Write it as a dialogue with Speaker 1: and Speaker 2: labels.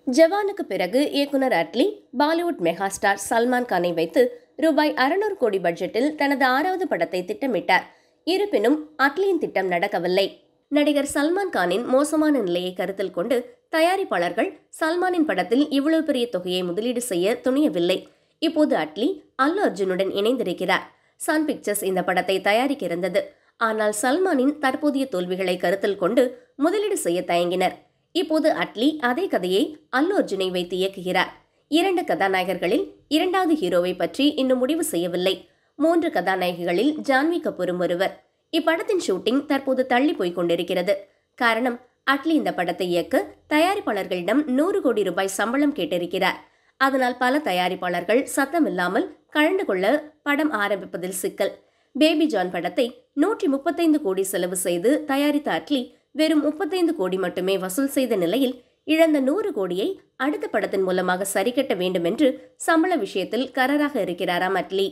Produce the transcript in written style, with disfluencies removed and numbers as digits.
Speaker 1: ஜவானுக்கு பிறகு இயக்குனர் Atlee Bollywood mega star Salman கானை வைத்து ரூபாய் 600 கோடி பட்ஜெட்டில் தனது 6வது படத்தை திட்டமிட்டார். இருப்பினும் அட்லியின் திட்டம் நடக்கவில்லை. நடிகர் சல்மான் கானின் மோசமான நிலையை கருத்தில் கொண்டு தயாரிப்பாளர்கள் சல்மானின் படத்தில் இவ்வளவு பெரிய தொகையை முதலீடு செய்ய துணியவில்லை. இப்போது அட்லி அல்லு அர்ஜுனுடன் இணைந்திருக்கிறார். சன் பிக்சர்ஸ் இந்த படத்தை தயாரிக்க இருந்தது. ஆனால் சல்மானின் தற்போதைய தோல்விகளை கருத்தில் கொண்டு முதலீடு செய்ய தயங்கினர். இப்போது அட்லி அதே கதையை அல்லு அர்ஜுனை வைத்து இயக்குகிறார். 2 கதாநாயகர்களில் 2வது ஹீரோவை பற்றி இன்னும் முடிவு செய்யவில்லை. 3 கதாநாயகிகளில் ஜான்வி கபூரும் ஒருவர். இப்படத்தின் ஷூட்டிங் தற்போது தள்ளி போய்க் கொண்டிருக்கிறது. காரணம், அட்லி இந்த படத்தை இயக்க தயாரிப்பாளர்களிடம் 100 கோடி ரூபாய் சம்பளம் கேட்டிருக்கிறார். அதனால் பல தயாரிப்பாளர்கள் சத்தமில்லாமல் கலந்து கொள்ள படம் ஆரம்பிப்பதில் சிக்கல். பேபி ஜான் படத்தை 135 கோடி செலவு செய்து தயாரித்த அட்லி வெறும் 35 கோடி மட்டுமே வசூல் செய்த நிலையில் இழந்த 100 கோடியை அடுத்த படத்தின் மூலமாக சரிகட்ட வேண்டும் என்று சம்பள விஷயத்தில் கராராக இருக்கிறாராம் அட்லி.